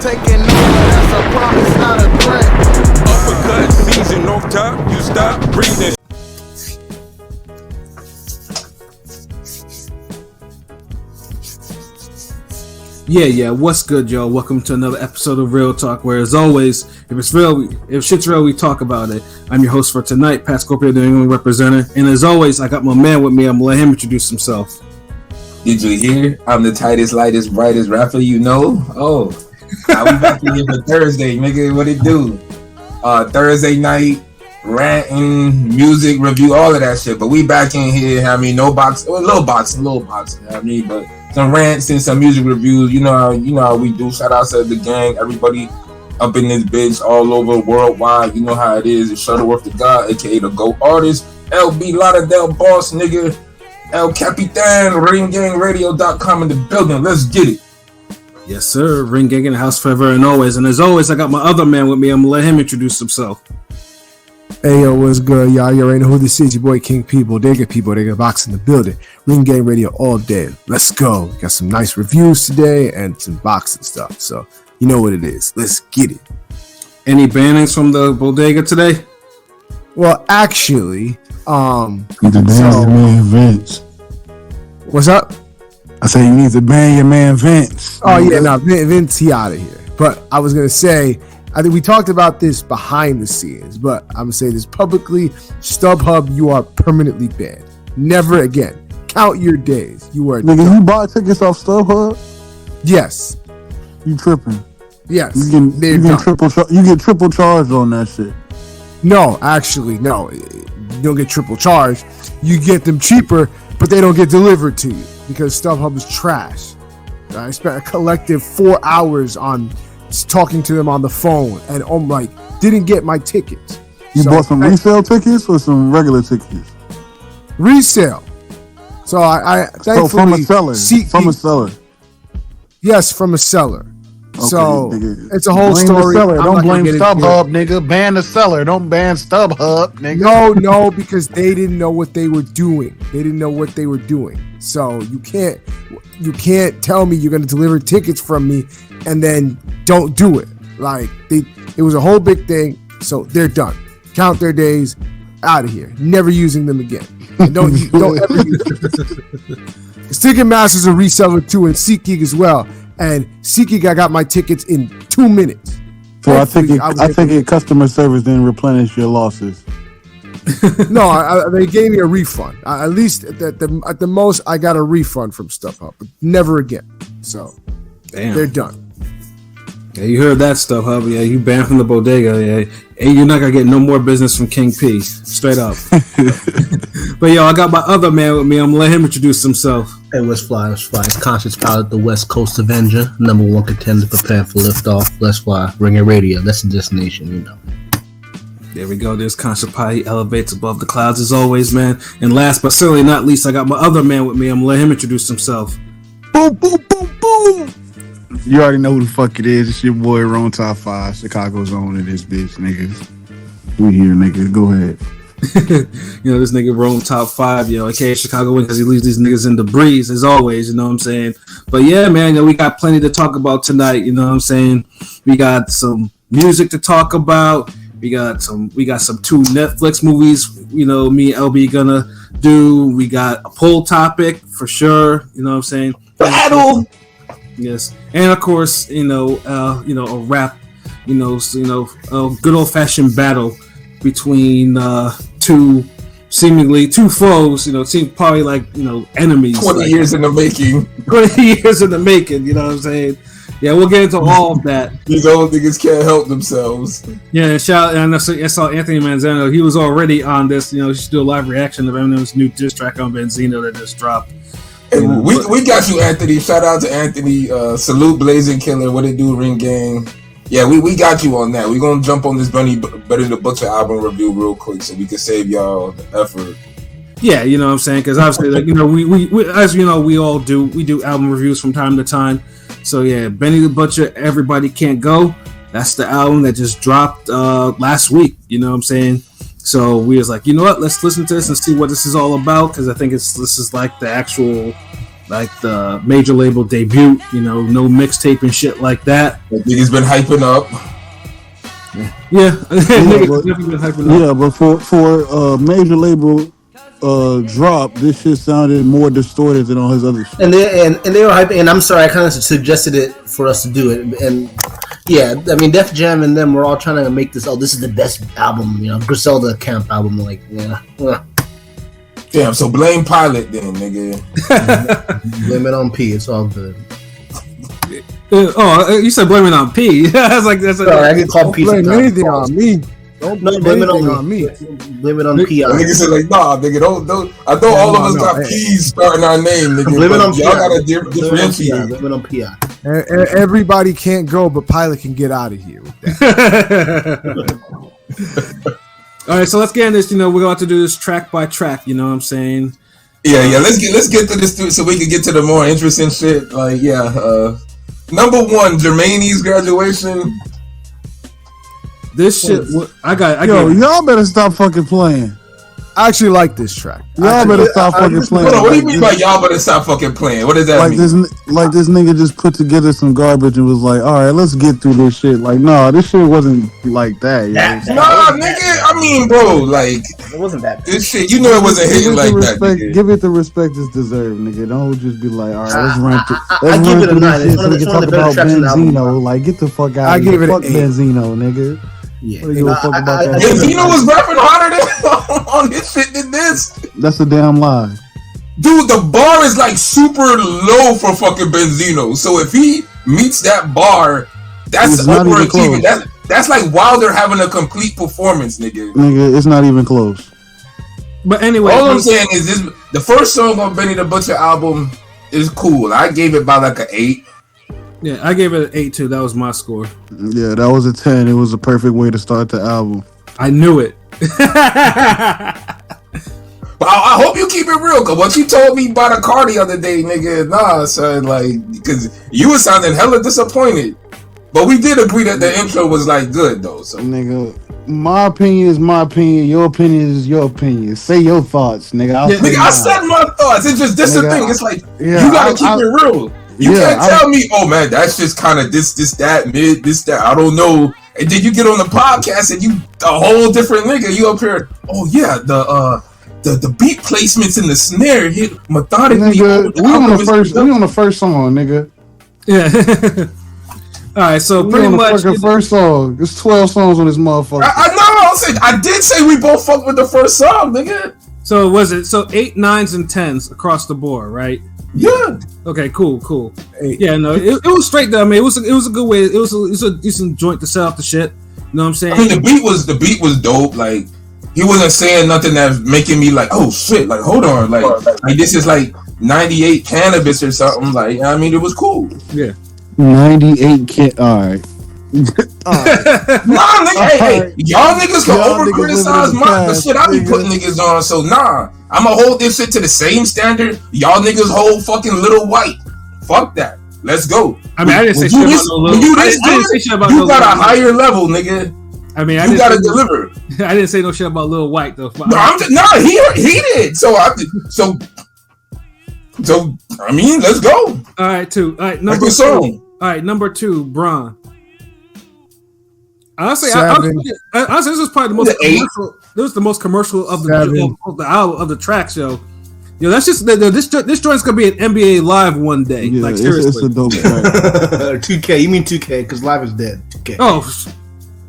taking over, that's a promise, not a threat. Uppercut season off top, you stop breathing. Yeah, what's good, y'all? Welcome to another episode of Real Talk, where as always, if shit's real, we talk about it. I'm your host for tonight, Pat Scorpio, the New England representative, and as always, I got my man with me. I'm gonna let him introduce himself. Did you hear? I'm the tightest, lightest, brightest rapper you know. Oh, now we back in here for Thursday, nigga. What it do? Thursday night, ranting, music review, all of that shit. But we back in here. I mean, no box, a little box. You know what I mean, but some rants and some music reviews. You know how we do. Shout out to the gang, everybody up in this bitch, all over worldwide. You know how it is. It's Shuttleworth the God, aka the GOAT artist, LB Lauderdale boss, nigga. El Capitan, ringgangradio.com in the building. Let's get it. Yes, sir. Ring Gang in the house forever and always. And as always, I got my other man with me. I'm gonna let him introduce himself. Hey, yo, what's good, y'all? You already know who this is. Your boy King People. They got box in the building. Ring Gang Radio all day. Let's go. We got some nice reviews today and some boxing stuff. So, you know what it is. Let's get it. Any bannings from the bodega today? Well, actually, you need to ban your man Vince. What's up? I say you need to ban your man Vince. Oh yeah, no, Vince, he out of here. But I was gonna say, I think we talked about this behind the scenes, but I'm gonna say this publicly: StubHub, you are permanently banned. Never again. Count your days. You are. Nigga, you buy tickets off StubHub? Yes. You tripping? Yes. You get triple charged on that shit. No, actually, no. You don't get triple charged. You get them cheaper, but they don't get delivered to you because StubHub is trash. I spent a collective 4 hours on talking to them on the phone and didn't get my tickets. You bought some resale tickets or some regular tickets? Resale. So I thankfully from a seller. Yes, from a seller. Okay, so nigga. It's a whole story. Don't blame StubHub, nigga. Ban the seller. Don't ban StubHub, nigga. No, because they didn't know what they were doing. So you can't tell me you're gonna deliver tickets from me and then don't do it. It was a whole big thing. So they're done. Count their days. Out of here. Never using them again. And don't ever use them. Ticketmaster's a reseller too, and SeatGeek as well. And SeatGeek, I got my tickets in 2 minutes. So I think customer service didn't replenish your losses. No, they gave me a refund. At least at the most, I got a refund from StubHub, but never again. So they're done. Yeah, you heard that stuff, huh? Yeah, you banned from the bodega. Yeah, hey, you're not gonna get no more business from King P. Straight up. But yo, I got my other man with me. I'm gonna let him introduce himself. Hey, what's fly? Conscious pilot, the West Coast Avenger, #1 contender, prepared for liftoff. Let's fly. Ring It Radio. That's the destination, you know. There we go. There's Conscious Pilot. He elevates above the clouds as always, man. And last but certainly not least, I got my other man with me. I'm gonna let him introduce himself. Boom, boom, boom, boom. You already know who the fuck it is. It's your boy, Rome Top 5, Chicago's own in this bitch, niggas. We here, niggas. Go ahead. This nigga Rome Top 5, aka Chicago win because he leaves these niggas in the breeze as always, you know what I'm saying? But yeah, man, we got plenty to talk about tonight, you know what I'm saying? We got some music to talk about. We got some 2 Netflix movies, me and LB gonna do. We got a poll topic for sure, you know what I'm saying? Battle. Yes, and of course, a rap, a good old fashioned battle between two foes. Seem probably like enemies. 20 years in the making. 20 years in the making. You know what I'm saying? Yeah, we'll get into all of that. These old niggas can't help themselves. Yeah, and I saw Anthony Manzano. He was already on this. He should do a live reaction of Eminem's new diss track on Benzino that just dropped. Hey, we got you, Anthony. Shout out to Anthony. Salute Blazing Killer. What it do, Ring Gang? Yeah, we got you on that. We're gonna jump on this Benny the Butcher album review real quick so we can save y'all the effort. Yeah, you know what I'm saying? Because obviously, we as we all do. We do album reviews from time to time. So yeah, Benny the Butcher, Everybody Can't Go. That's the album that just dropped last week. You know what I'm saying? So we was like, you know what? Let's listen to this and see what this is all about, because I think this is like the actual like the major label debut. You know, no mixtape and shit like that. Niggas been hyping up. Yeah, but, for major label drop, this shit sounded more distorted than all his other shit. And they were hyping. And I'm sorry, I kind of suggested it for us to do it. And yeah, I mean, Def Jam and them were all trying to make this. Oh, this is the best album, you know, Griselda camp album. Like, yeah. Damn, so blame Pilot then, nigga. Blame it on P. It's all good. You said blame it on P. I was like, that's I can call P. Blame anything on me. Don't blame it on me. Blame it on P. Nigga said like, nah, nigga, don't. I thought all of us got P's starting our name, nigga. Blame it on y'all gotta differentiate. Blame it on P. Everybody can't go, but Pilot can get out of here with that. All right, so let's get in this. You know, we're going to do this track by track. You know what I'm saying? Yeah. Let's get to this so we can get to the more interesting shit. Like, number one, Jermaine's graduation. This shit, y'all better stop fucking playing. I actually like this track. Y'all better stop fucking playing. Hold on, what do you mean by y'all better stop fucking playing? What does that mean? This nigga just put together some garbage and was like, all right, let's get through this shit. Like, no, this shit wasn't like that. Nah, nigga, I mean, bro, like, it wasn't that bad. This shit, you know it wasn't hitting like that, nigga. Give it the respect it's deserved, nigga. Don't just be like, all right, let's run through. I give it a 9. It's one of talk the better about tracks on the album. Benzino. Like, get the fuck out I of here. give it Fuck an 8. Benzino, nigga. Yeah. What do you give a fuck about that? Benzino was rapping harder than on his shit than this. That's a damn lie. Dude, the bar is like super low for fucking Benzino. So if he meets that bar, that's overachieving. That's like Wilder having a complete performance, nigga. Nigga, it's not even close. But anyway, all I'm saying is this: the first song on Benny the Butcher album is cool. I gave it by like an 8. Yeah, I gave it an 8 too. That was my score. Yeah, that was a 10. It was a perfect way to start the album. I knew it. But I hope you keep it real, cause what you told me about a car the other day, nigga, nah, son, like, cause you was sounding hella disappointed. But we did agree that the intro was like good though. So nigga, my opinion is my opinion. Your opinion is your opinion. Say your thoughts, nigga. I said my thoughts. It's just this the thing. It's like you gotta keep it real. You can't tell me, oh man, that's just kind of this, that, mid, this, that. I don't know. And then you get on the podcast and you a whole different nigga. You up here, oh yeah, the beat placements in the snare hit methodically. Nigga, we on the first song, nigga. Yeah. All right, so pretty much the first song. There's 12 songs on this motherfucker. I know. I did say we both fucked with the first song, nigga. So was it 8, 9s, and 10s across the board, right? Yeah. Okay. Cool. 8. Yeah. No, it was straight though. I mean, it was a good way. It was a decent joint to set up the shit. You know what I'm saying? I mean, the beat was dope. Like he wasn't saying nothing that's making me like, oh shit. Like hold on. Like this is like 98 cannabis or something. Like I mean, it was cool. Yeah. 98 all right. Nah, nigga, hey, y'all niggas can over criticize the shit I be putting niggas on. So nah, I'ma hold this shit to the same standard. Y'all niggas hold fucking Little White. Fuck that. Let's go. I mean, I didn't say shit about no Little. You got a higher level, nigga. I mean, you gotta deliver. I didn't say no shit about Lil White though. No, he did. So I mean, let's go. All right, 2. All right, number 2. All right, number 2, Braun. Honestly, this was probably the most commercial. This was the most commercial of the album of the tracks, yo. Yo, that's just this joint's gonna be an NBA Live one day. Yeah, like seriously, it's a dope track. 2K, you mean 2K? Because Live is dead. 2K. Oh,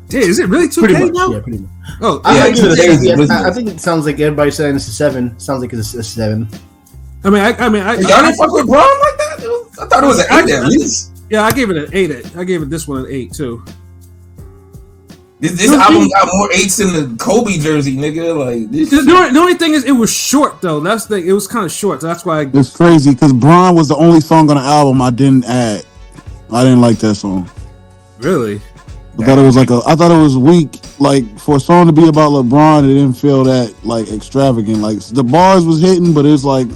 dude, is it really 2K pretty much, now? Yeah, pretty much. Oh, I think it sounds like everybody's saying it's a 7. Sounds like it's a 7. Y'all didn't fuck with Braun like that? I thought it was an 8 at least. Yeah, I gave it an 8. I gave it this one an 8 too. This album got more 8s than the Kobe jersey, nigga. Like this. The only thing is, it was short though. That's the thing. It was kind of short. So that's why it's crazy because Braun was the only song on the album I didn't add. I didn't like that song. Really? I thought it was weak. Like for a song to be about LeBron, it didn't feel that like extravagant. Like the bars was hitting, but it's like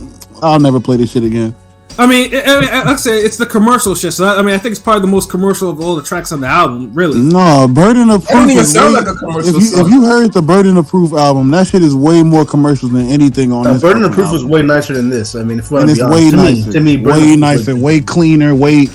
I'll never play this shit again. I mean, I'd say it's the commercial shit. So I think it's probably the most commercial of all the tracks on the album. Really? No, Burden of It don't Proof even is sound way- like a commercial If song. you heard the Burden of Proof album, that shit is way more commercial than anything on this. Burden of fucking Proof was album. way nicer than this. I mean, if we're And to it's be way honest, nicer, to me, Burden of way Proof nicer, was- way cleaner, way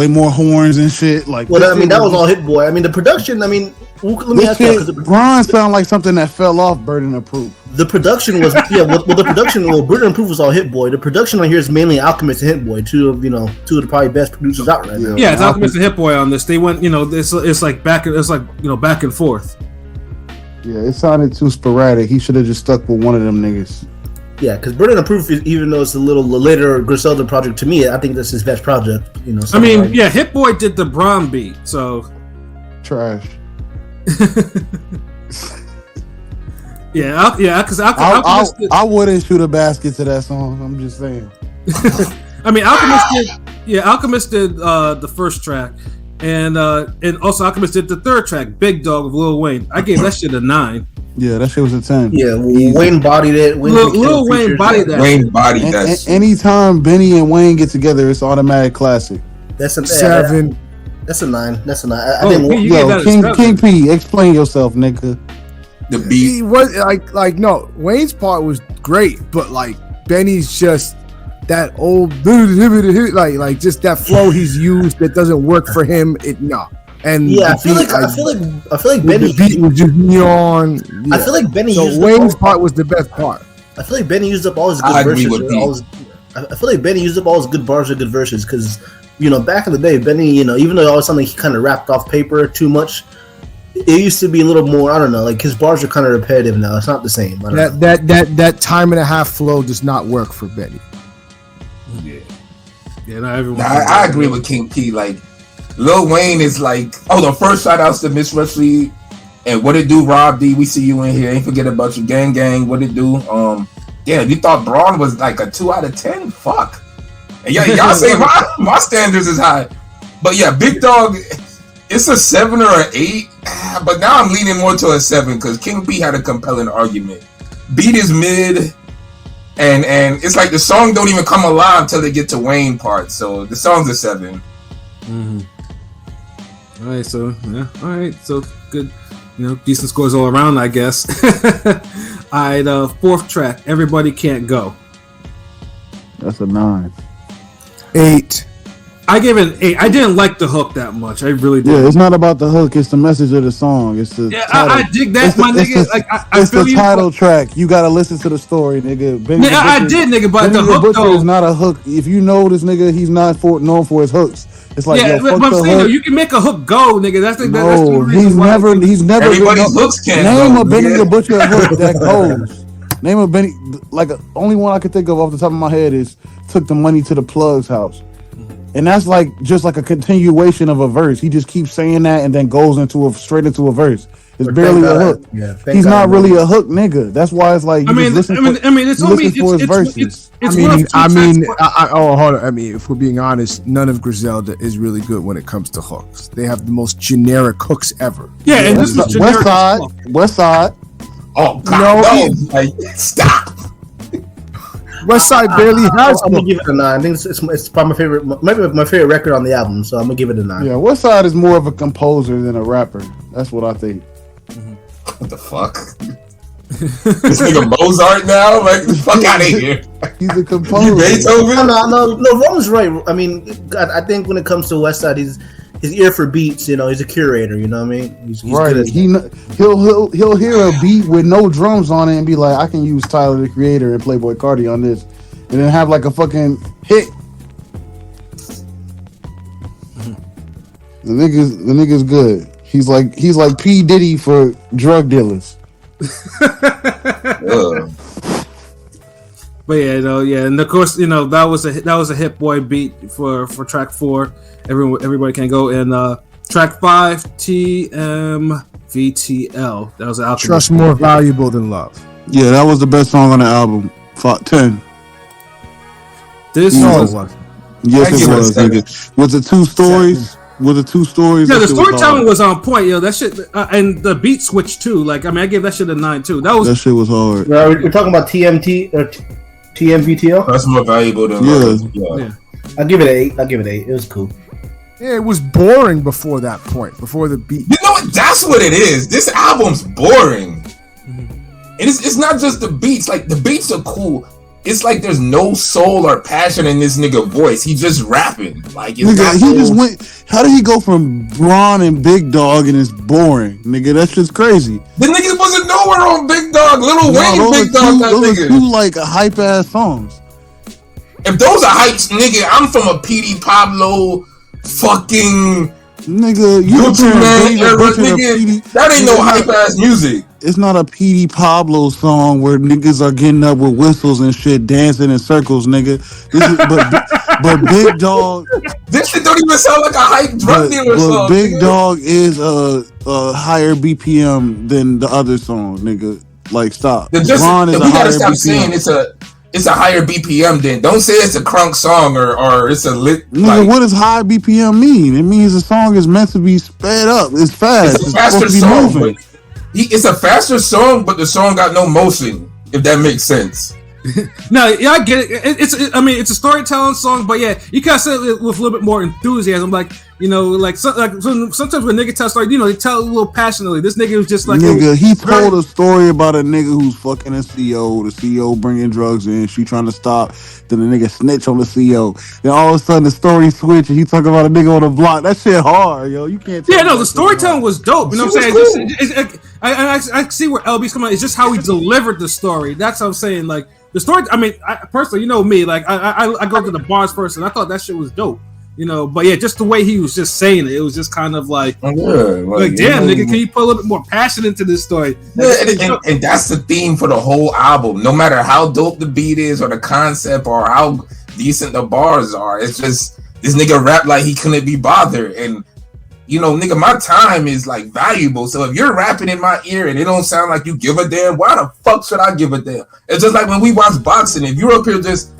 more horns and shit. Like, Well, this I mean, shit that was all Hit Boy. I mean, the production. I mean, let me This ask you, shit, because Bron sound like something that fell off Burden of Proof. the production was Burden of Proof was all Hit Boy. The production on here is mainly Alchemist and Hit Boy, two of the probably best producers out right now. Yeah, it's Alchemist and Hit Boy on this. They went, it's like back and forth. Yeah, it sounded too sporadic. He should have just stuck with one of them niggas. Yeah, because Burden of Proof, even though it's a little later Griselda project, to me, I think that's his best project. I mean, yeah, Hit Boy did the Bron beat, so Trash. because Alchemist did, I wouldn't shoot a basket to that song. I'm just saying. I mean, Alchemist did the first track, and also Alchemist did the third track, Big Dog of Lil Wayne. I gave that shit a 9. Yeah, that shit was a 10. yeah, Wayne bodied it. Lil Wayne bodied that. Wayne bodied that shit. Anytime Benny and Wayne get together, it's automatic classic. That's a 7. That's a 9. That's a 9. I Oh, didn't. you gave Yo, that a 7. King P, explain yourself, nigga. The beat. He was no. Wayne's part was great, but like Benny's just that old like just that flow he's used that doesn't work for him. And Yeah, I the feel beat, like Benny. the beat was just neon. I feel like Benny So used Wayne's up part was the best part. I feel like Benny used up all his I good agree verses. with Pete. I feel like Benny used up all his good bars or good verses because back in the day, Benny, even though it was something he kind of rapped off paper too much, it used to be a little more. I don't know, like his bars are kind of repetitive now. It's not the same. I don't know. That time and a half flow does not work for Benny. Yeah, not everyone. I agree with King P. Like Lil Wayne is like, the first shout outs to Miss Rushley and What It Do, Rob D. We see you in here. Ain't forget about your gang. What It Do. Yeah, you thought Braun was like a 2 out of 10. Fuck. And y'all say my standards is high, but yeah, Big Dog. It's a 7 or an 8, but now I'm leaning more to a 7 because King P had a compelling argument. Beat is mid, and it's like the song don't even come alive until they get to Wayne part. So the song's a 7. Mm-hmm. All right, so good, decent scores all around, I guess. All right, fourth track, Everybody Can't Go. That's a 9. 8. I gave it an 8. I didn't like the hook that much. I really did. Yeah, it's not about the hook. It's the message of the song. It's the title. I dig that, It's my the- nigga. it's the- Like I It's feel the you. title track. You gotta listen to the story, nigga. Benny Nigga, the I Butcher- did, nigga, but Benny the hook Butcher though. is not a hook. If you know this nigga, he's not known for his hooks. It's like, Yeah, yo, but fuck I'm the saying though, hook. you can make a hook go, nigga. That's the No, reason he's why. never Everybody's hooks can't name go, a Benny nigga. the Butcher hook that goes. Name a Benny, like only one I could think of off the top of my head is "Took the Money to the Plug's House," and that's like just like a continuation of a verse. He just keeps saying that and then goes straight into a verse. It's But barely thank a God- hook. yeah, thank He's God not I really know. a hook nigga. That's why it's like you I mean, just listen it's you only listen for his verses. it's I one of mean, two I mean, tracks. hold on. I mean, if we're being honest, none of Griselda is really good when it comes to hooks. They have the most generic hooks ever. Yeah, and this was generic. West Side. Oh God, No. no! Like, stop. West Side barely has I'm gonna hooks. give it a 9. I think it's probably my favorite, maybe my favorite record on the album. So I'm gonna give it a 9. Yeah, West Side is more of a composer than a rapper. That's what I think. What the fuck? This nigga Mozart now? Like, the fuck out of here. He's a You composer. Beethoven? No. Roman's right. I mean, I think when it comes to Westside, his ear for beats. He's a curator. You know what I mean? He's Right. good at that. He'll hear a beat with no drums on it and be like, I can use Tyler the Creator and Playboy Cardi on this, and then have like a fucking hit. The nigga's good. He's like P Diddy for drug dealers. Ugh. But yeah, and of course, that was a Hit Boy beat for track 4. Everybody Can Go, and track 5, TMVTL. That was an Alchemist. Trust more valuable than love. Yeah, that was the best song on the album. 10. This No, was it wasn't. Yes, I it give it a was, 7. nigga. Was it 2 stories? Was it 2 stories? yeah, That the shit was storytelling hard. was on point, that shit, and the beat switch too. Like, I mean, I gave that shit a 9 too. That shit was hard. We're talking about TMT or TMVTL. That's more valuable than Yeah. love. Yeah. Yeah. I'll give it 8. It was cool. Yeah, it was boring before that point, before the beat. You know what? That's what it is. This album's boring. It's not just the beats. Like, the beats are cool. It's like there's no soul or passion in this nigga voice. He just rapping. Like, it's Nigga, he just went. How did he go from Braun and Big Dog and it's boring, nigga? That's just crazy. The nigga wasn't nowhere on Big Dog. Lil Wayne, Big Dog, that those nigga. are two like hype ass songs. If those are hypes, nigga, I'm from a PD Pablo fucking Nigga, you Gucci Man era, Butcher to nigga. PD. That ain't no hype ass music. It's not a PD Pablo song where niggas are getting up with whistles and shit, dancing in circles, nigga. But Big Dog, This shit don't even sound like a hype drug dealer but song. Big nigga. Dog is a higher BPM than the other song, nigga. Like, stop. We Braun is a gotta higher stop BPM. saying it's a higher BPM. Then don't say it's a crunk song or it's a lit. Nigga, Like, what does high BPM mean? It means the song is meant to be sped up. It's fast. it's a It's faster supposed to be song, moving. but it's a faster song, but the song got no motion. If that makes sense. No, yeah, I get it. I mean, it's a storytelling song, but yeah, you gotta say it with a little bit more enthusiasm. Like, you know, sometimes when nigga tell story, you know, they tell it a little passionately. This nigga was just like, Nigga, he told a story about a nigga who's fucking a CEO. The CEO bringing drugs in. She trying to stop. Then the nigga snitch on the CEO. Then all of a sudden the story switch and he talking about a nigga on the block. That shit hard, yo. You can't. yeah, tell no, me the that shit storytelling hard. was dope. You know what I'm saying? I see where LB's coming. It's just how he delivered the story. That's what I'm saying. Like the story. I mean, personally, you know me. Like I go to the bars first, and I thought that shit was dope. You know, but yeah, just the way he was just saying it, it was just kind of like, damn, nigga, can you put a little bit more passion into this story? Yeah, and that's the theme for the whole album. No matter how dope the beat is or the concept or how decent the bars are, it's just this nigga rap like he couldn't be bothered. And you know, nigga, my time is like valuable. So if you're rapping in my ear and it don't sound like you give a damn, why the fuck should I give a damn? It's just like when we watch boxing. If you're up here just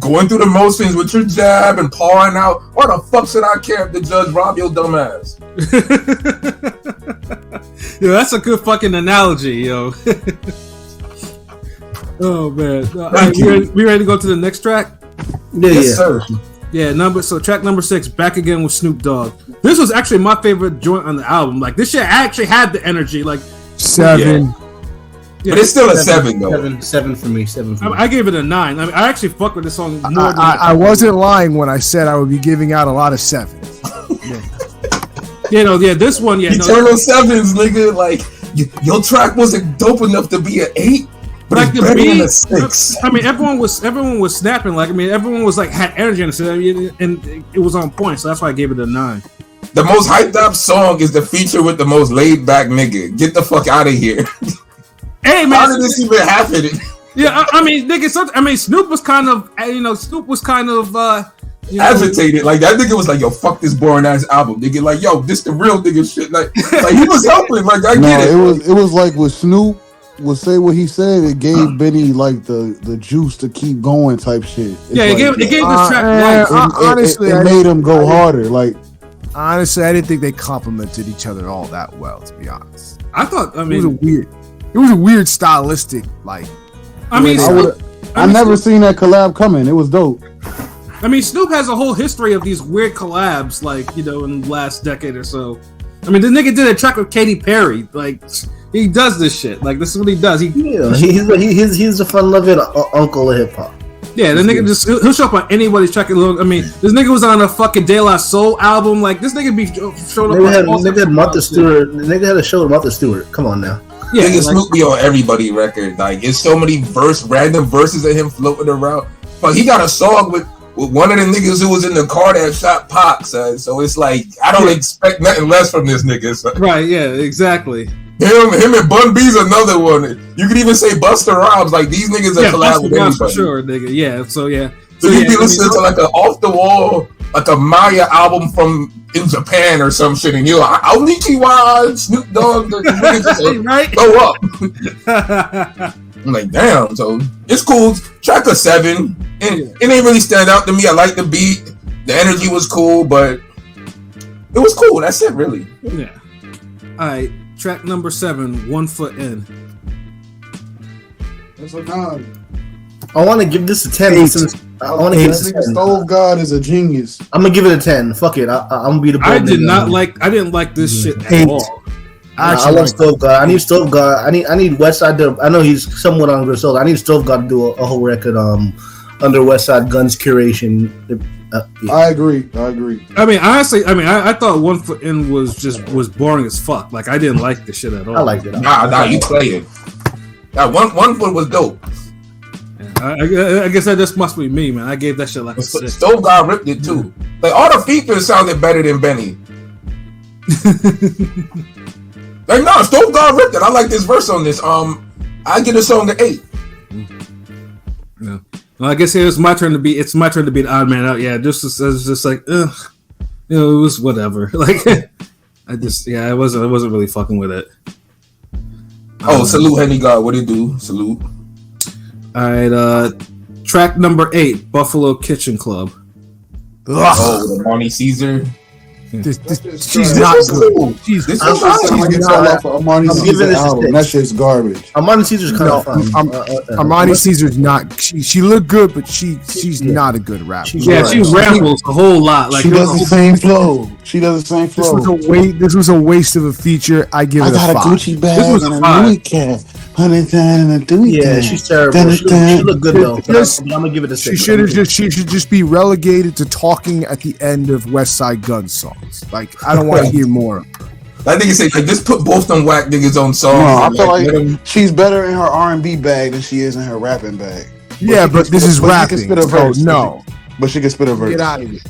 going through the motions with your jab and pawing out, why the fuck should I care if the judge rob your dumb ass? Yo, that's a good fucking analogy, yo. Oh man, we ready to go to the next track? Yes, sir. Yeah, track number 6, Back Again with Snoop Dogg. This was actually my favorite joint on the album. Like this shit actually had the energy. Like 7. Yeah, but it's still a 7 though. 7 for me. 7 for me. I gave it a 9. I mean, I actually fuck with this song more. Than I wasn't lying when I said I would be giving out a lot of 7s. This one, Eternal 7s, nigga. Like your track wasn't dope enough to be an 8, but like it's the better than a beat. 6. I mean, everyone was snapping. Like, I mean, everyone was like had energy in it, and it was on point. So that's why I gave it a 9. The most hyped up song is the feature with the most laid back nigga. Get the fuck out of here. Hey man, how did this even happen? Yeah, I mean, nigga. Snoop was kind of, agitated. Like that nigga was like, yo, fuck this boring ass album. Nigga, like, yo, this the real nigga shit. Like he was helping. Like I get it. It was like with Snoop would say what he said. It gave Benny like the juice to keep going type shit. It's yeah, like, it gave this track life. Honestly, it made him go harder. Like honestly, I didn't think they complimented each other all that well. To be honest, I thought. I it mean, was a weird stylistic like. I never seen that collab coming. It was dope. I mean, Snoop has a whole history of these weird collabs, like, you know, in the last decade or so. I mean, the nigga did a track with Katy Perry. Like, he does this shit. Like, this is what he does. He's a fun-loving uncle of hip hop. Yeah, the nigga he'll show up on anybody's track. I mean, this nigga was on a fucking De La Soul album. Like, this nigga be showing up. Nigga had Martha Stewart. Nigga had a show with Martha Stewart. Come on now. Yeah, nigga, Snoop be on everybody record. Like, it's so many random verses of him floating around. But he got a song with one of the niggas who was in the car that shot Pac, son. So it's like, I don't expect nothing less from this nigga, son. Right, yeah, exactly. Him and Bun B's another one. You could even say Busta Rhymes. Like, these niggas are collab with anybody. For sure, nigga. Yeah, so yeah. So you be listening to like an off the wall, like a Maya album from in Japan or some shit, and you're like, Onikiwa, Snoop Dogg, the niggas just right? Go up. I'm like, damn. So it's cool. Track a 7, and it didn't really stand out to me. I like the beat, the energy was cool, but it was cool. That's it, really. Yeah. All right, track number 7, 1 Foot In. That's a 9. I want to give this a 10. I want to give it a 10. Stove God is a genius. I'm gonna give it a 10. Fuck it. I'm gonna be the. I didn't like this shit at 8. all. I love Stove God. I need Stove God. I need Westside to. I know he's somewhat on Griselda. I need Stove God to do a whole record under Westside Guns curation. Yeah. I agree. I mean, honestly, I thought 1 Foot In was boring as fuck. Like, I didn't like the shit at all. I liked it. Nah, you play it. That one foot was dope. I guess that just must be me, man. I gave that shit like a 6. Stove God ripped it too. Like all the features sounded better than Benny. Like no, Stove God ripped it. I like this verse on this. I get a song to 8. Yeah. Well, I guess it's my turn to be the odd man out. Yeah, this was just like, ugh. You know, it was whatever. Like, I wasn't really fucking with it. Oh, salute Henny God. What it do? Salute. All right, track number 8, Buffalo Kitchen Club. Ugh. The Marnie Caesar. She's not good. She's not. I'm giving this a 6. That shit's garbage. Armani Caesar's kind of fun. Armani Caesar's not. She looked good, but she's not a good rapper. She rambles a whole lot. Like she does the same flow. This was a waste of a feature. I give it a 5. I got a Gucci bag This was and a a 5. Louis cap. Yeah, she's terrible. She looked good though. But I'm gonna give it a 6. She should just be relegated to talking at the end of West Side Gun songs. Like I don't want to hear more. That nigga say, like, just put both them whack niggas on songs. No, I feel like she's better in her R&B bag than she is in her rapping bag. Yeah, but this is rapping. She can spit a verse. No, but she can spit a verse. Get out of here.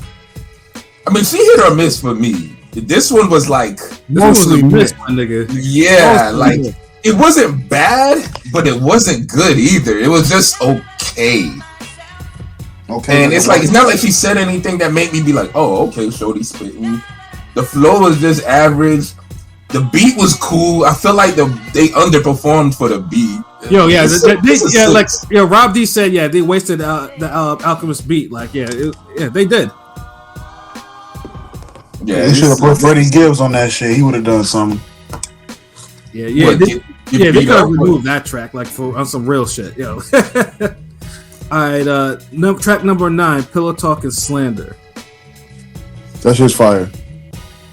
I mean, she hit or miss for me. This one was like mostly miss, my nigga. Yeah, like it wasn't bad, but it wasn't good either. It was just okay. Okay, and it's like it's not like she said anything that made me be like, oh, okay, shorty spitting. The flow was just average. The beat was cool. I feel like they underperformed for the beat. Yo, yeah, Rob D said, yeah, they wasted the Alchemist beat. Like, they did. Yeah, they should have put Freddie Gibbs on that shit. He would have done something. Yeah, they could have removed that track, like on some real shit, yo. All right, track number 9, Pillow Talk and Slander. That shit's fire.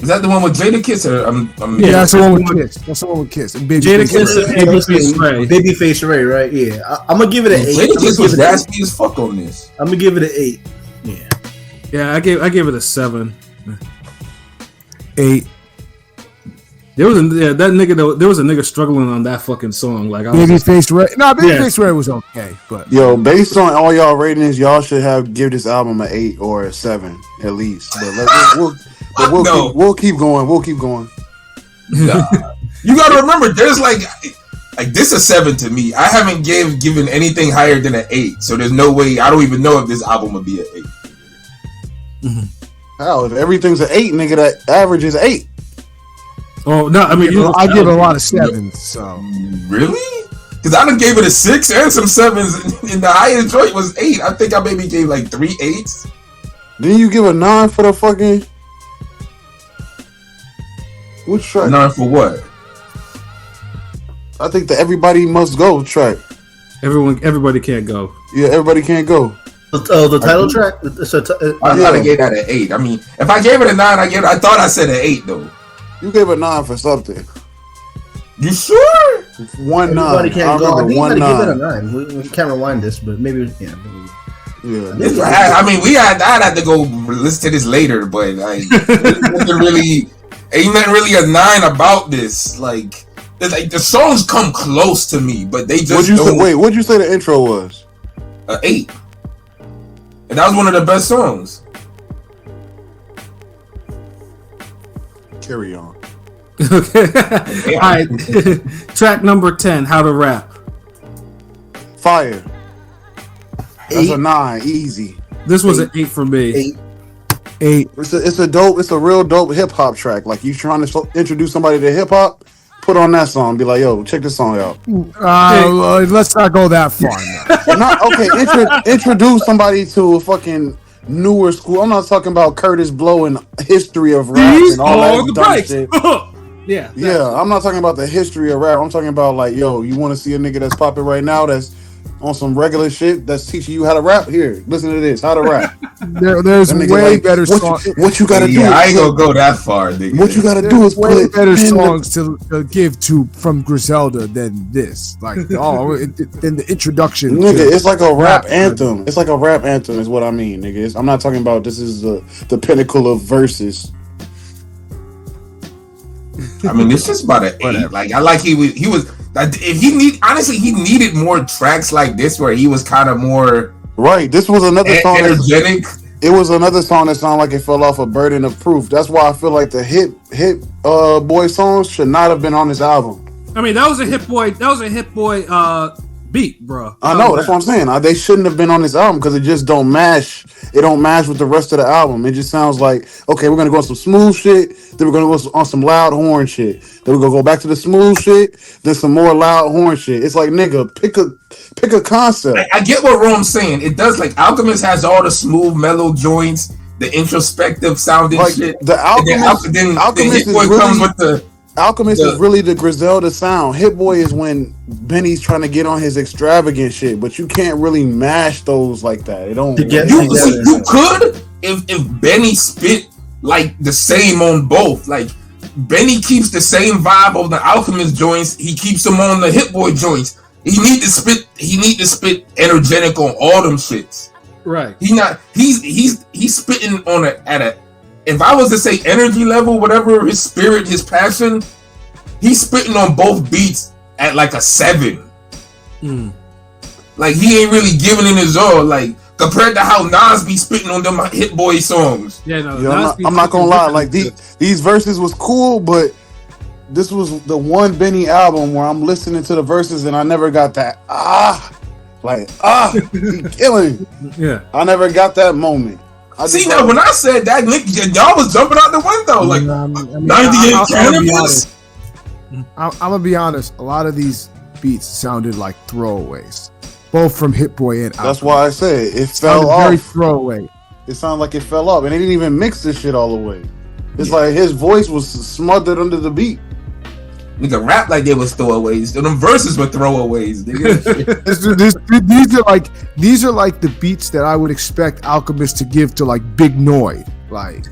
Is that the one with Jadakiss or yeah, that's the one with Kiss. That's the one with Kiss. Jadakiss and Babyface Ray, right? Yeah, I'm gonna give it an 8. Jadakiss was raspy as fuck on this. I'm gonna give it an 8. Yeah, I gave it a 7. 8. There was a nigga struggling on that fucking song. Like Babyface Ray. No, Babyface Ray was okay, but yo, based on all y'all ratings, y'all should give this album an 8 or a 7 at least. But we'll keep going. We'll keep going. Nah. You gotta remember, there's like this is 7 to me. I haven't given anything higher than an 8, so there's no way. I don't even know if this album would be an 8. Mm-hmm. How if everything's an 8, nigga? That average is 8. Oh no, I mean I give it a lot of 7s. So really, because I done gave it a 6 and some 7s, and the highest joint was 8. I think I maybe gave like 3 8s. Didn't you give a 9 for the fucking? Which track? 9 for what? I think the Everybody Must Go track. Everybody can't go. Yeah, Everybody Can't Go. The title track. I thought I gave that an 8. I mean, if I gave it a 9, I thought I said an 8 though. You gave a 9 for something. You sure? 1 9. Everybody can't go. I think 1 you gotta 9. give it a 9. We can't rewind this, but maybe Yeah. I mean, I'd have to go listen to this later, but ain't nothing really a 9 about this. Like the songs come close to me, but they just what'd you say the intro was? 8. And that was one of the best songs. Carry on. Okay. All right. Track number 10, How to Rap. Fire. That's a 9, easy. This was an 8 for me. 8. It's a real dope hip hop track. Like you trying to introduce somebody to hip hop, put on that song. Be like, yo, check this song out. Let's not go that far. Introduce somebody to a fucking newer school. I'm not talking about Curtis Blow and history of rap and all that dumb shit. Yeah, I'm not talking about the history of rap. I'm talking about like, yo, you want to see a nigga that's popping right now that's on some regular shit that's teaching you how to rap. Here, listen to this, how to rap. There's That nigga way like, better what songs. what you gotta do? Yeah, I ain't is gonna go that far, nigga. what you gotta do There's is way put better in the- songs to give to from Griselda than this. Like, in the introduction. Nigga, to it's like a rap anthem. It's like a rap anthem, is what I mean, nigga. I'm not talking about this is the pinnacle of verses. I mean, it's just about an 8. Like, I like he was. If he needed more tracks like this where he was kind of more Right. This was another song. energetic. It was another song that sounded like it fell off a burden of proof. That's why I feel like the hit boy songs should not have been on this album. I mean, that was a hit boy beat, bro. I know, that's what I'm saying. They shouldn't have been on this album because it just don't mash. It don't match with the rest of the album. It just sounds like, okay, we're gonna go on some smooth shit, then we're gonna go on some loud horn shit. Then we're gonna go back to the smooth shit, then some more loud horn shit. It's like, nigga, pick a concept. I get what Rome's saying. It does, like, Alchemist has all the smooth, mellow joints, the introspective sounding Like, shit. the Alchemist, And then Alchemist Hit is Boy really, comes with the. Alchemist is really the Griselda sound. Hit Boy is when Benny's trying to get on his extravagant shit, but you can't really mash those like that. It don't. To get You together. could if Benny spit like the same on both. Like, Benny keeps the same vibe of the Alchemist joints. He keeps them on the Hit Boy joints. He need to spit energetic on all them shits. Right. He's spitting on at a. If I was to say energy level, whatever his spirit, his passion, he's spitting on both beats at like a 7. Like, he ain't really giving in his all. Like, compared to how Nas be spitting on them Hit Boy songs. Yeah, no. Yo, I'm not gonna lie. Like, these verses was cool, but this was the one Benny album where I'm listening to the verses and I never got that he killing. Yeah. I never got that moment. See, now when I said that, y'all was jumping out the window like 98 cannabis. I'm gonna be honest. A lot of these beats sounded like throwaways, both from Hit Boy and. That's why I say it sounded fell very off. throwaway. It sounded like it fell off, and they didn't even mix this shit all the way. It's like his voice was smothered under the beat. Nigga rap like they was throwaways. Them verses were throwaways, nigga. These are like the beats that I would expect Alchemist to give to like Big Noid. Like,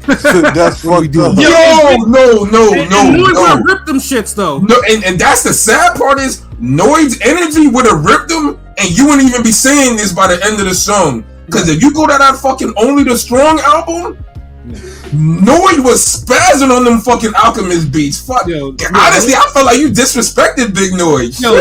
That's what we do. Yo, no. Noid would have ripped them shits though. No, and that's the sad part is Noid's energy would have ripped them, and you wouldn't even be saying this by the end of the song. Because if you go to that fucking Only the Strong album, Noid was spazzing on them fucking Alchemist beats. Fuck. Honestly, I felt like you disrespected Big Noid. Yo,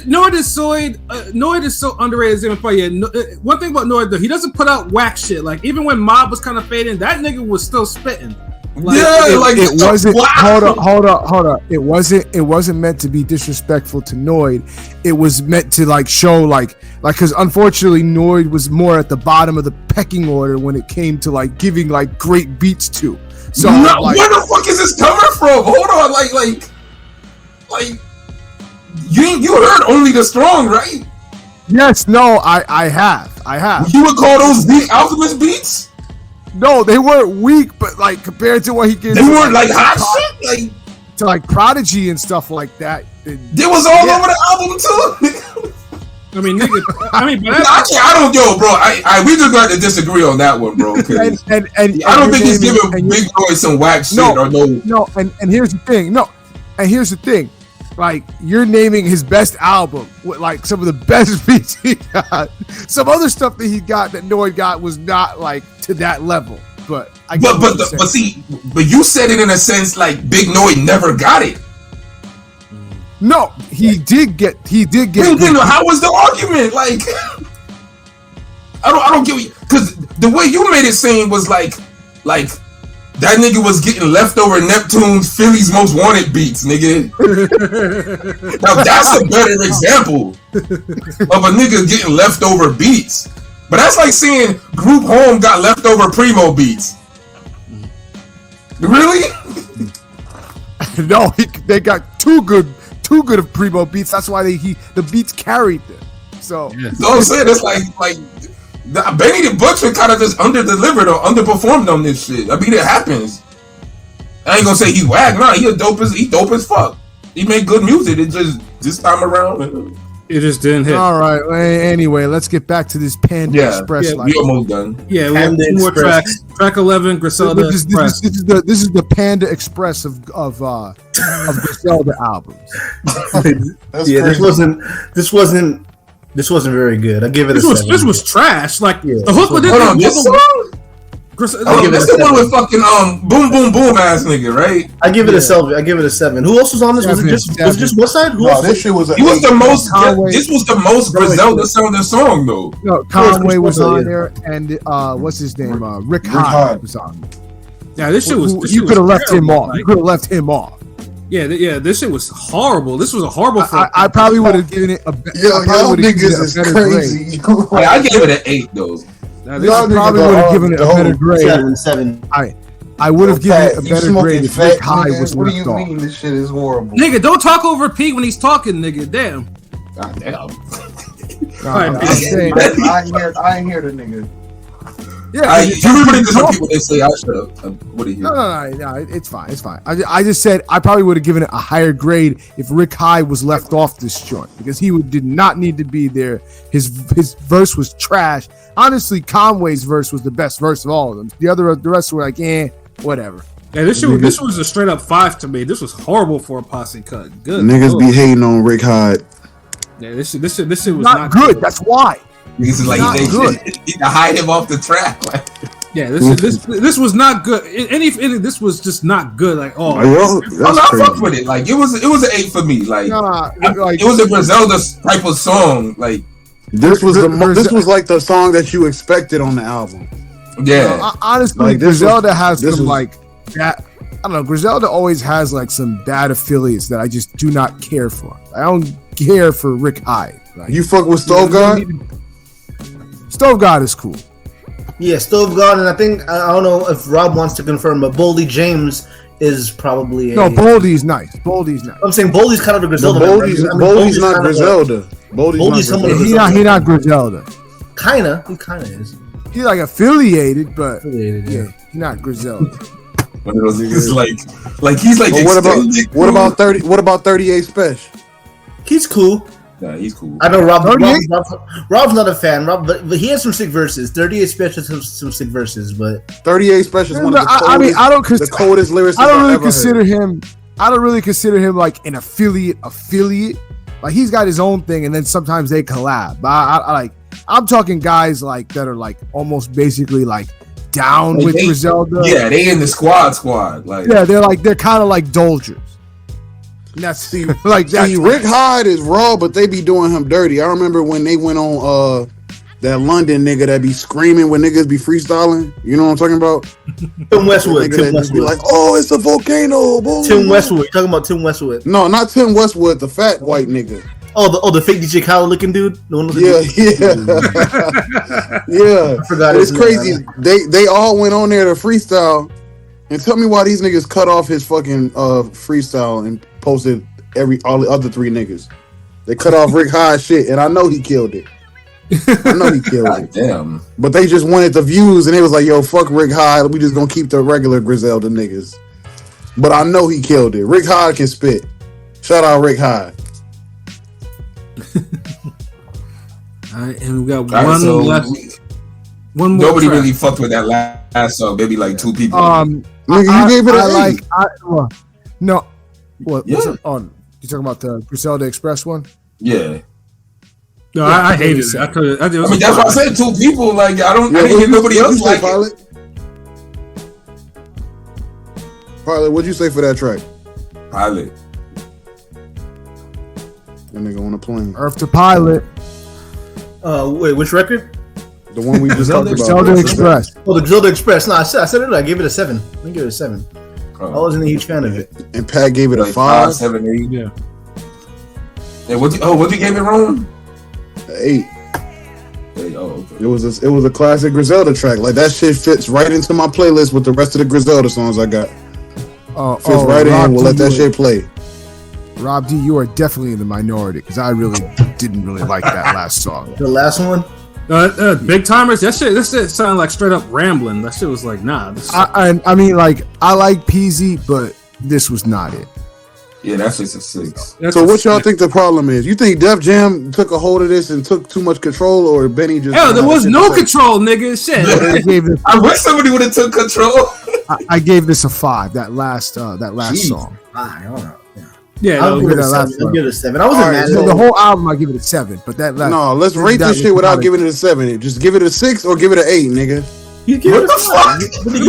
Noid is so underrated. It's even funny. One thing about Noid though, he doesn't put out whack shit. Like, even when Mob was kind of fading, that nigga was still spitting. Like, it wasn't. Hold up. It wasn't meant to be disrespectful to Noid. It was meant to like show like because unfortunately Noid was more at the bottom of the pecking order when it came to like giving like great beats to. So like, where the fuck is this coming from? Hold on, like you heard Only the Strong, right? yes, no, I have. You would call those weak Alchemist beats? No, they weren't weak, but like compared to what he gets, They weren't like hot shit. Like, to like Prodigy and stuff like that. they was all over the album too. I mean, nigga. But I don't, yo, bro. We just got to disagree on that one, bro. And I don't think he's giving Big Boy some whack shit or no. No, and here's the thing. Here's the thing. Like, you're naming his best album with like some of the best beats he got. Some other stuff that he got that Noid got was not like to that level. But but you said it in a sense like Big Noid never got it. No, he did get. How was the argument? Like, I don't get what, because the way you made it seem was like that nigga was getting leftover Neptune's Philly's Most Wanted beats, nigga. Now that's a better example of a nigga getting leftover beats. But that's like saying Group Home got leftover Primo beats. Really? No, they got too good of Primo beats. That's why the beats carried them. So, So I'm saying it's like Benny the Butcher kind of just under-delivered or underperformed on this shit. I mean, it happens. I ain't gonna say he whack. Nah, he dope as fuck. He made good music. It just this time around. It just didn't hit. All right. Well, anyway, let's get back to this Panda Express. Yeah, We almost done. Yeah, we have Panda two more Express. tracks. Track 11, Griselda Express. This is the Panda Express of Griselda albums. Yeah, this wasn't very good. I give it a 7. This was trash. Like Yeah, the hook with Hold on, this song? Griselda. give it This a the one 7. with fucking boom boom boom ass nigga, right? I give it a 7. I give it a 7. Who else was on this? Was it just what side? Who No, else? this shit was. He was the most. Conway. This was the most Griselda sounding song though. No, Conway was Griselda, on yeah. there, and what's his name? Rick Hyde. Hyde was on. Yeah, this shit was. You could have left him off. Like, You could have left him off. yeah, this shit was horrible. This was a horrible. I probably would have given it a. Yo, y'all niggas is crazy. Like, I gave it an 8 though. Now, I probably would have given it a better grade. 7. I would have given it a You better smoking grade if fat, Rick Hyde nigga? was What do left you off. mean this shit is horrible? Nigga, don't talk over Pete when he's talking, nigga. Damn. God damn. I'm saying, I ain't hear the nigga. yeah, You remember this some people they say I should have. What do you hear? no, it's fine. I just said I probably would have given it a higher grade if Rick Hyde was left off this joint because he did not need to be there. His verse was trash. Honestly, Conway's verse was the best verse of all of them. The rest were like, whatever. Yeah, this was a straight up 5 to me. This was horrible for a posse cut. Good. Niggas Lord. be hating on Rick Hyde. Yeah, this shit was Not good. That's why. This is like Not they good. need to hide him off the track. Like, Yeah, this was not good. This was just not good. Like, Yo, I that's fucked crazy. with it. Like it was an 8 for me. Like Like, it was a Griselda type of song. Like This was this was like the song that you expected on the album. yeah, honestly, Like, this Griselda has this some was- like that. I don't know. Griselda always has like some bad affiliates that I just do not care for. I don't care for Rick Hyde. Like, You fuck with Stove God? Stove God is cool. Yeah, Stove God, and I think I don't know if Rob wants to confirm, but Boldy James is probably No, Boldy's nice. Boldy's nice. I'm saying Boldy's kind of a Griselda. Boldy's not kind of Griselda. Boldy's someone- He not Griselda. He kind of is. He's like affiliated, but Affiliated, yeah, yeah. he's not Griselda. one of those niggas like he's like. But extended what cool. about 30? What about 38 Special? He's cool. Nah, he's cool. I know Rob's not a fan. But he has some sick verses. 38 Special has some sick verses, but 38 Special is one of the coldest, I mean, I don't the coldest lyricists I don't I've really ever consider heard. him. I don't really consider him like an affiliate. Like he's got his own thing, and then sometimes they collab. But I like. I'm talking guys like that are like almost basically like down Like with they- Griselda. Yeah, they in the squad. Like Yeah, they're kind of like Dolgers. And that's like that. See, Rick Hyde is raw, but they be doing him dirty. I remember when they went on that London nigga that be screaming when niggas be freestyling. You know what I'm talking about? Tim Westwood. Nigga Tim that just be Westwood. like, oh, it's a volcano. Boom. Tim Westwood. You're talking about Tim Westwood. No, not Tim Westwood, the fat white nigga. Oh, the fake DJ Khaled looking dude. The one with the Yeah, yeah. I forgot It's his crazy. name. They all went on there to freestyle, and tell me why these niggas cut off his fucking freestyle and posted all the other 3 niggas. They cut off Rick Hyde's shit, and I know he killed it. I know he killed God it. damn. But they just wanted the views, and they was like, "Yo, fuck Rick Hyde. We just gonna keep the regular Griselda niggas." But I know he killed it. Rick Hyde can spit. Shout out Rick Hyde. All right, and we got All right, one so left. One more. nobody track. really fucked with that last song. Maybe like 2 people. Nigga, you gave it an 8. No. What? Yeah. What's it on? You talking about the Griselda Express one? Yeah. No, I hated it. I mean, that's why I said 2 people. Like I didn't hear nobody What'd else you say, like it. Pilot? Pilot, what'd you say for that track? Pilot. That nigga on a plane. Earth to Pilot. Wait, which record? The one we just talked about. Griselda Express. Oh, the Griselda Express. No, I said it. I gave it a 7. I give it a 7. I wasn't a huge fan of it. And Pat gave it a Like 5. 7, 8. Yeah. And what you gave it wrong? 8. Hey, oh, okay. It was a classic Griselda track. Like that shit fits right into my playlist with the rest of the Griselda songs I got. Fits right Rob in. We'll D, let that shit play. Rob D, you are definitely in the minority because I really didn't really like that last song. The last one. Big Timers. That shit sounded like straight up rambling. That shit was like, nah. This I mean, like I like Peasy, but this was not it. Yeah, that's just a 6. So what y'all think the problem is? You think Def Jam took a hold of this and took too much control, or Benny just? Hell, there was no control, nigga. Shit. I wish somebody would have took control. I gave this a 5. That last song. I don't know. Yeah, I'll give it a 7. I'll give it a 7. I wasn't mad. So the whole album, I give it a 7. But that last, no, let's rate this shit without giving it a 7. Just give it a 6 or give it an 8, nigga. You give What it the a fuck?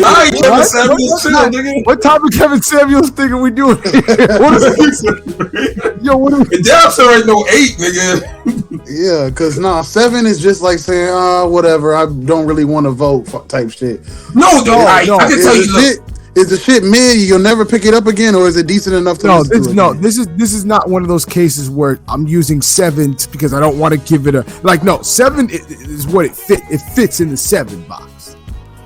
I ain't Kevin Samuels too, nigga. What type of Kevin Samuels thing are we doing? Yo, what are we? The damn sure ain't no 8, nigga. Yeah, cause 7 is just like saying, whatever. I don't really want to vote type shit. No, dude, I can tell you. Is the shit mid? You'll never pick it up again, or is it decent enough to? This is not one of those cases where I'm using 7 because I don't want to give it a 7 is what it fit. It fits in the 7 box.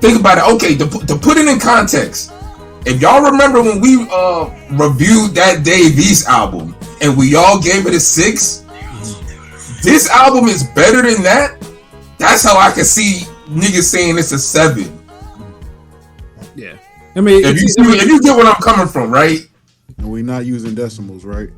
Think about it. Okay, to put it in context, if y'all remember when we reviewed that Dave East album and we all gave it a 6, this album is better than that. That's how I can see niggas saying it's a 7. Yeah. I mean, if you get where I'm coming from, right? And we not using decimals, right?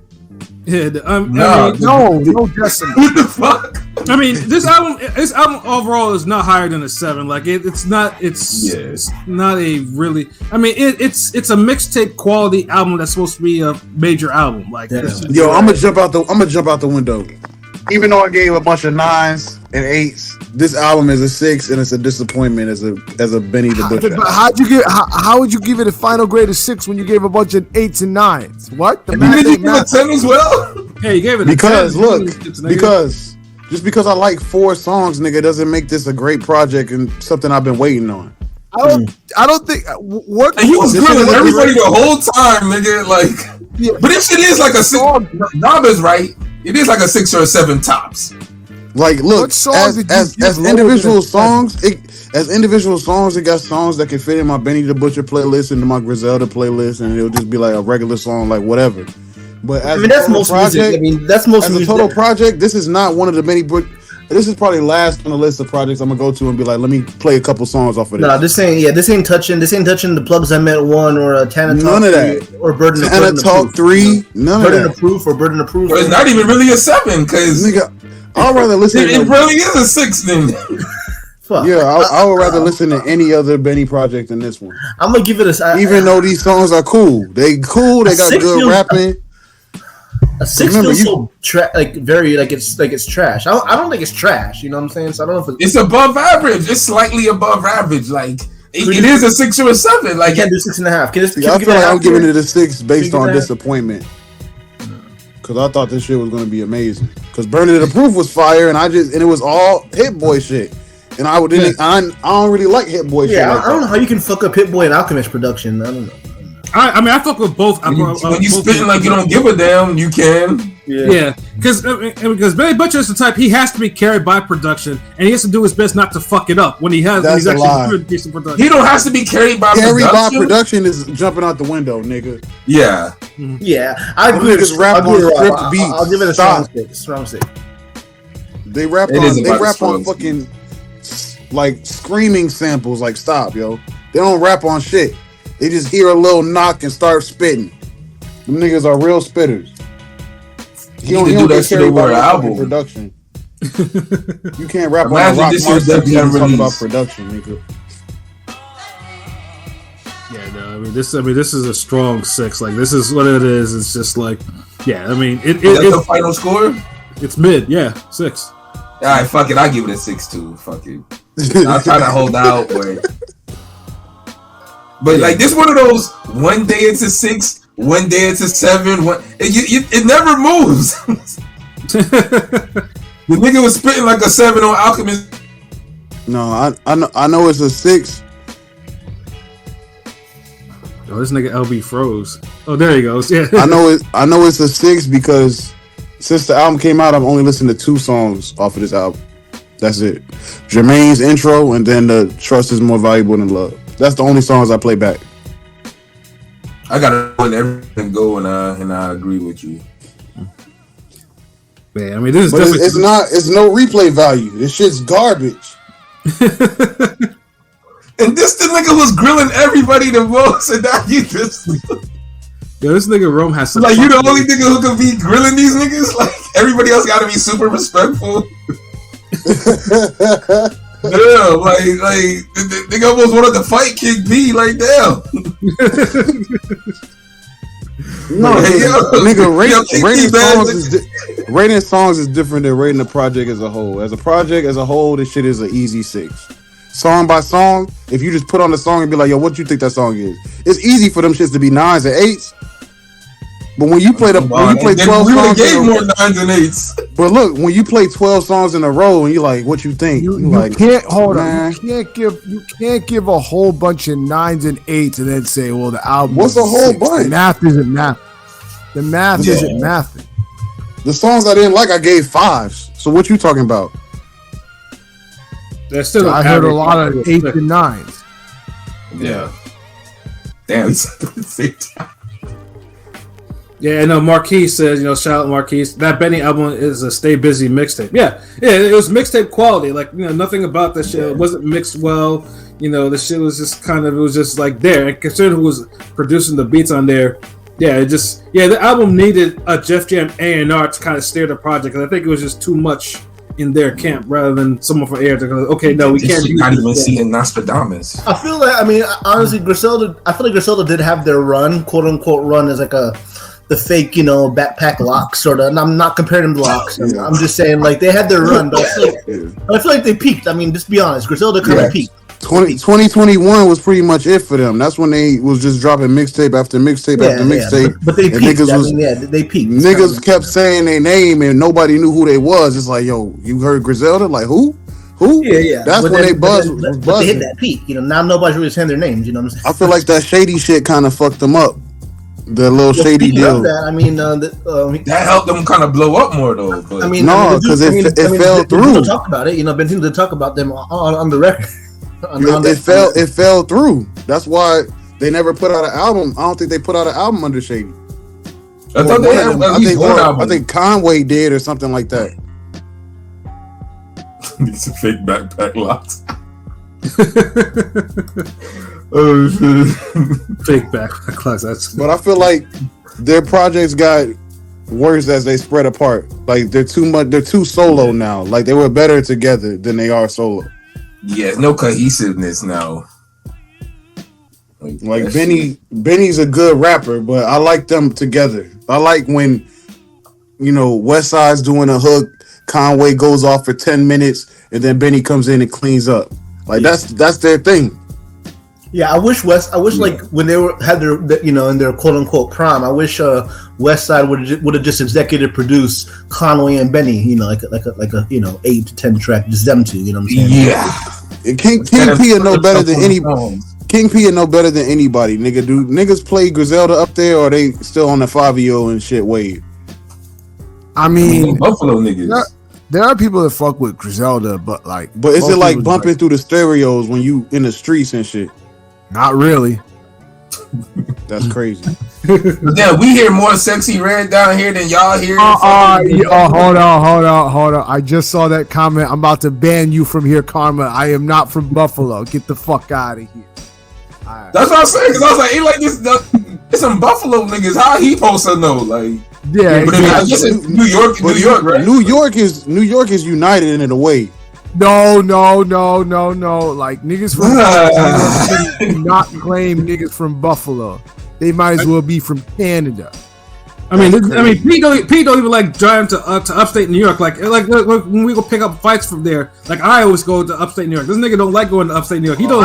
Yeah, no decimals. What the fuck? I mean, this album overall is not higher than a 7. Like it's not a really. I mean, it's a mixtape quality album that's supposed to be a major album. Like, yo, I'm gonna jump out the window. Even though I gave a bunch of 9s and 8s, this album is a 6, and it's a disappointment as a Benny the Butcher. How would you give it a final grade of 6 when you gave a bunch of 8s and 9s? What? You give it a 10 as well? Yeah, you gave it a 10. Because because I like 4 songs, nigga, doesn't make this a great project and something I've been waiting on. I don't think what. And he was grilling everybody the whole time, nigga. Like, yeah. But if it is like a 6, Naba's right. It is like a 6 or a 7 tops. Like, look, as individual songs, it got songs that can fit in my Benny the Butcher playlist, into my Griselda playlist, and it'll just be like a regular song, like whatever. But as that's most project, that's most as a total project. This is not one of the many. This is probably last on the list of projects I'm gonna go to and be like, let me play a couple songs off of this. No, this ain't touching the Plugs I Met 1 or Tana Talk. None of that. Or Burden of Tana Talk 3. None of that. Burden of Proof or Burden of Proof. But it's not even really a 7 because nigga, I'd rather listen. It really is a 6 then. Fuck. Yeah, I would rather listen to any other Benny project than this one. I'm gonna give it a. Even though these songs are cool, they got good rapping. A 6 feels so it's trash. I don't think it's trash. You know what I'm saying? So I don't know if it's above average. It's slightly above average. Like it is a 6 or a 7. Like, I can't do 6.5. I feel like I'm giving it a 6 based on disappointment. Because I thought this shit was gonna be amazing. Because Burning the Proof was fire, and it was all Hit Boy shit. And I don't really like Hit Boy shit. Yeah, I don't know how you can fuck up Hit Boy and Alchemist production. I don't know. I mean, I fuck with both. When you spitting like you don't give a damn, you can. Yeah, because Benny Butcher is the type, he has to be carried by production, and he has to do his best not to fuck it up when he's actually doing decent production. He don't have to be carried by production. Carried by production is jumping out the window, nigga. Yeah. Yeah, I agree. I'll give it a strong 6. They rap on fucking like screaming samples. Like, stop, yo. They don't rap on shit. They just hear a little knock and start spitting. Them niggas are real spitters. You don't do that shit over an album. Production. You can't rap on a rock talk about production, nigga. Yeah, no, I mean this is a strong 6. Like, this is what it is. It's just like, yeah, I mean it's the final score? It's mid, yeah, 6. Alright, fuck it, I give it a 6 too. Fuck it. I'll try to hold out, but like, this one of those, one day it's a 6, one day it's a 7. It never moves. The nigga was spitting like a 7 on Alchemist. No, I know it's a 6. Oh, this nigga LB froze. Oh, there he goes. Yeah. I know it's a 6 because since the album came out, I've only listened to 2 songs off of this album. That's it. Jermaine's intro and then the Trust is More Valuable Than Love. That's the only songs I play back. I gotta let everything go, and I agree with you. Man, I mean, this is definitely it's no replay value. This shit's garbage. And this the nigga was grilling everybody the most, and now you just Yo, this nigga Rome has some. Like, you the only nigga who can be grilling these niggas? Like, everybody else gotta be super respectful. Damn, like, the nigga almost wanted to fight King P, like, damn. No, Hey, yo. nigga, rating songs is different than rating a project as a whole. As a project as a whole, this shit is an easy 6. Song by song, if you just put on the song and be like, yo, what you think that song is? It's easy for them shits to be 9s and 8s. But when you play 12 songs, gave more 9s and 8s. But look, when you play 12 songs in a row and you like, what you think? You like, can't hold on. You can't give a whole bunch of 9s and 8s and then say, well, the album. What's a whole bunch? The math isn't math. The math isn't mathing. The songs I didn't like, I gave 5s. So what you talking about? There's still I heard a lot of 8s and 9s. Yeah. Damn, it's at the same time. Yeah, and Marquise says, shout out Marquise. That Benny album is a stay busy mixtape. Yeah, it was mixtape quality. Like, nothing about this shit. It wasn't mixed well. The shit was just it was just like there. And considering who was producing the beats on there, the album needed a Jeff Jam A&R to kind of steer the project. Because I think it was just too much in their camp rather than someone from air to go, okay, no, we can't. Not even seeing Nostradamus. I feel like, honestly, Griselda. I feel like Griselda did have their run, quote unquote run, as like the fake, backpack locks sort of. And I'm not comparing them to locks. I'm just saying, like, they had their run, but I feel like they peaked. Just be honest, Griselda kind of peaked. 2021 was pretty much it for them. That's when they was just dropping mixtape after mixtape after mixtape. But they peaked. They peaked. Niggas kept saying their name and nobody knew who they was. It's like, yo, you heard Griselda? Like, who? Yeah. That's when they buzzed. They hit that peak. Now nobody's really saying their names. You know what I'm saying? I feel like that shady shit kind of fucked them up. The little shady deal. That helped them kind of blow up more, though. But. Because it fell through. People talk about it. Ben seems to talk about them on the record. It fell through. That's why they never put out an album. I don't think they put out an album under Shady. I thought they had at least one album. I think Conway did or something like that. These are fake backpack locks. Oh shit! Fake backpack locks. But I feel like their projects got worse as they spread apart. Like they're too solo now. Like they were better together than they are solo. Yeah, no cohesiveness now. Like Benny's a good rapper, but I like them together. I like when West Side's doing a hook, Conway goes off for 10 minutes, and then Benny comes in and cleans up. Like that's their thing. Yeah, I wish like when they had their in their quote unquote prime, I wish West Side would have just executive produced Conway and Benny, like a 8 to 10 track, just them two, you know what I'm saying? Yeah. King P are no better than any King P are no better than anybody, nigga. Do niggas play Griselda up there, or are they still on the Fabio and shit wave? Buffalo niggas. There are people that fuck with Griselda, but is it like bumping through the stereos when you in the streets and shit? Not really. That's crazy. Yeah, we hear more Sexy Red down here than y'all hear. Hold on. I just saw that comment. I'm about to ban you from here, Karma. I am not from Buffalo. Get the fuck out of here. Right. That's what I'm saying. Because I was like, he like this. It's some Buffalo niggas. How he supposed to know? Like, yeah. But I guess it's New York, right? New York is united in a way. No. Like niggas from New York City do not claim niggas from Buffalo. They might as well be from Canada. Pete don't even like driving to upstate New York. Like when we go pick up fights from there. Like I always go to upstate New York. This nigga don't like going to upstate New York. He don't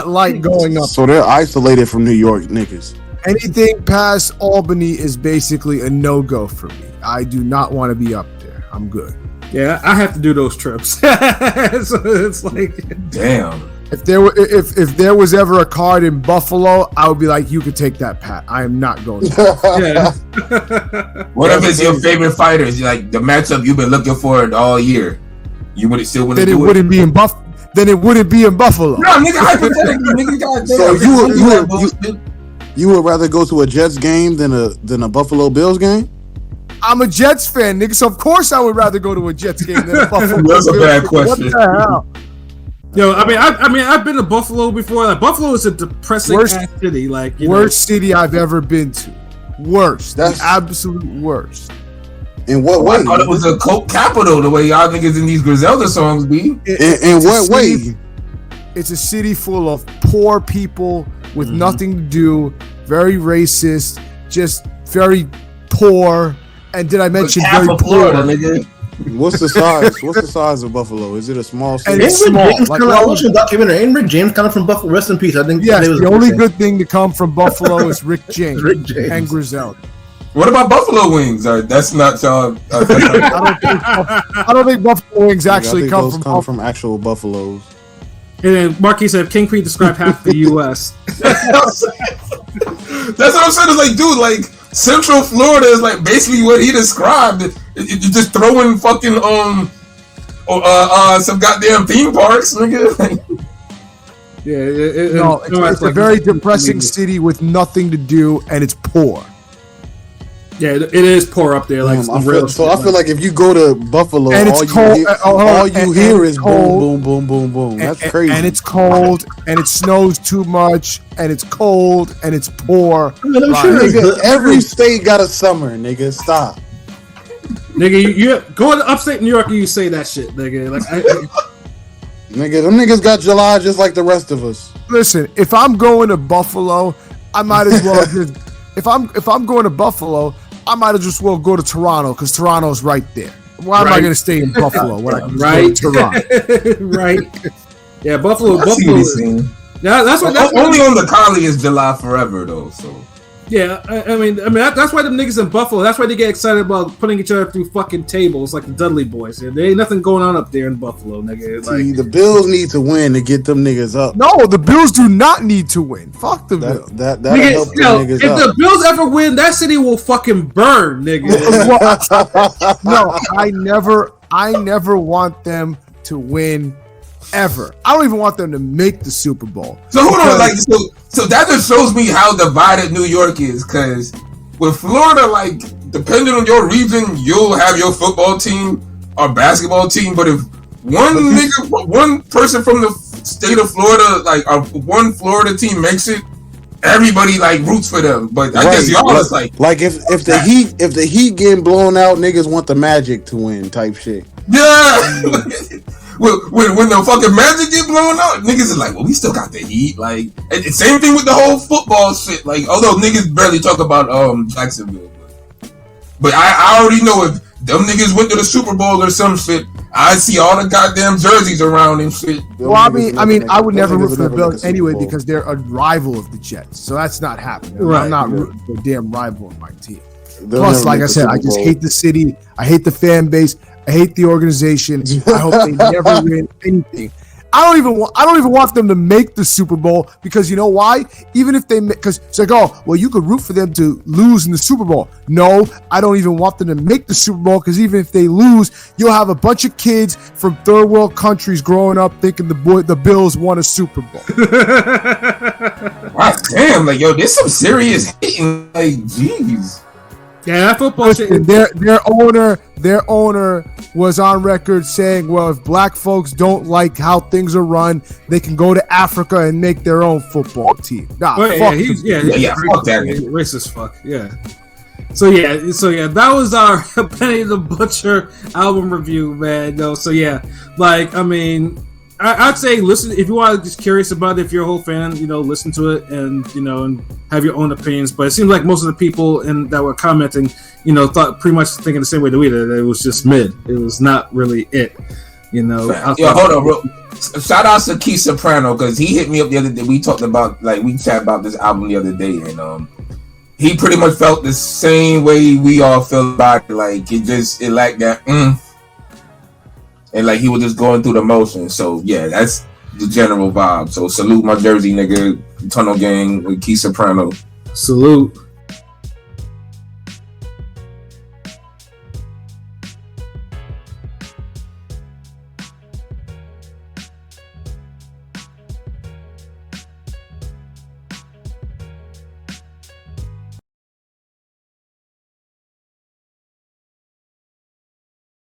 like going up. So they're isolated from New York niggas. Anything past Albany is basically a no-go for me. I do not want to be up there. I'm good. Yeah, I have to do those trips. So it's like, damn. If there was ever a card in Buffalo, I would be like, you could take that, Pat. I am not going to. What if it's your favorite fighters? Like the matchup you've been looking for all year. You would still wouldn't. Then it wouldn't be in Buffalo. Then it wouldn't be in Buffalo. No, nigga, hypothetically, nigga, goddamn. So you would rather go to a Jets game than a Buffalo Bills game? I'm a Jets fan, nigga. So of course I would rather go to a Jets game than a Buffalo. That's a bad question. What the hell? Yo, I've been to Buffalo before. Like Buffalo is a depressing ass city. Like worst city I've ever been to. Worst. That's- The absolute worst. In what way? I thought it was a coke capital the way y'all niggas in these Griselda songs be. In what way? It's a city full of poor people with nothing to do, very racist, just very poor. And did I mention Half very of Florida, poor? nigga. What's the size? What's the size of Buffalo? Is it a small And city? it's Ain't Rick small. James Like, kinda, I watched a documentary. Ain't Rick James kind of from Buffalo? Rest in peace. I think. yes, today was the his only birthday. good thing to come from Buffalo is Rick James, Rick James. and Griselda. What about Buffalo Wings? That's not y'all. I don't think Buffalo wings I actually think come those from come Buffalo. from actual buffaloes. And then Marquis said King Creek described half the U.S. That's what I'm saying. It's like, dude, like Central Florida is like basically what he described. You just throwing fucking some goddamn theme parks, nigga. Yeah, No, it's a very depressing city with nothing to do, and it's poor. Yeah, it is poor up there. Like I some feel, real so shit, I feel like if you go to Buffalo, And it's cold. all you And hear it's is cold. boom, boom, boom, boom, boom. That's crazy. And it's cold, and it snows too much, and it's cold, and it's poor. I'm Like, sure it's Nigga, good. every state got a summer, nigga. Stop. nigga. You go to upstate New York and you say that shit, nigga. Like, Nigga, them niggas got July just like the rest of us. Listen, if I'm going to Buffalo, I might as well just. If I'm going to Buffalo, I might as well go to Toronto because Toronto's right there. Why am I Right. going to stay in Buffalo when I can just right, go to Toronto? right. Yeah, Buffalo. I see what Buffalo. he's saying. Yeah, that's what. That's Only on the collie is July forever though. So Yeah, I mean, that's why them niggas in Buffalo. That's why they get excited about putting each other through fucking tables like the Dudley Boys. Yeah, there ain't nothing going on up there in Buffalo, nigga. See, Like, the Bills need to win to get them niggas up. No, the Bills do not need to win. Fuck the Bills. That'll nigga, help them yo, niggas if up. the Bills ever win, that city will fucking burn, nigga. No, I never want them to win ever. I don't even want them to make the Super Bowl. hold on, Because- like so that just shows me how divided New York is. Because with Florida, like depending on your region, you'll have your football team or basketball team. But if one person from the state of Florida, like one Florida team makes it, everybody like roots for them. But I guess y'all is like if the Heat getting blown out, niggas want the Magic to win type shit. yeah. When the fucking Magic get blown out, niggas is like, well, we still got the Heat. Like, and same thing with the whole football shit. Like, although niggas barely talk about Jacksonville, but I already know if them niggas went to the Super Bowl or some shit, I see all the goddamn jerseys around and shit. Well, I mean, I would never root for the Bills anyway because they're a rival of the Jets. So that's not happening. Right, I'm not yeah. rooting for a damn rival of my team. They'll Plus, never like make I the said, Super I just Bowl. hate the city. I hate the fan base. I hate the organization. I hope they never win anything. I don't even want them to make the Super Bowl because you know why? Even if they, because it's like, oh, well, you could root for them to lose in the Super Bowl. No, I don't even want them to make the Super Bowl because even if they lose, you'll have a bunch of kids from third world countries growing up thinking the Bills won a Super Bowl. God damn, like yo, there's some serious hating. Like, jeez. yeah, that football shit. Listen, their owner was on record saying, well, if black folks don't like how things are run, they can go to Africa and make their own football team. Nah, Oh, fuck he's Yeah, fuck that nigga. racist fuck. Yeah. So yeah, that was our Benny the Butcher album review, man. No, so yeah, like I mean, I'd say listen if you want just curious about it. If you're a whole fan, listen to it and and have your own opinions. But it seems like most of the people that were commenting, thought pretty much thinking the same way that we did. That it was just mid. It was not really it. Yo, hold on, bro. Shout out to Keith Soprano because he hit me up the other day. We talked about we chatted about this album the other day, and he pretty much felt the same way we all felt about it. Like it lacked that, and like he was just going through the motions. So yeah, that's the general vibe. So salute my Jersey nigga, Tunnel Gang with Keith Soprano. Salute.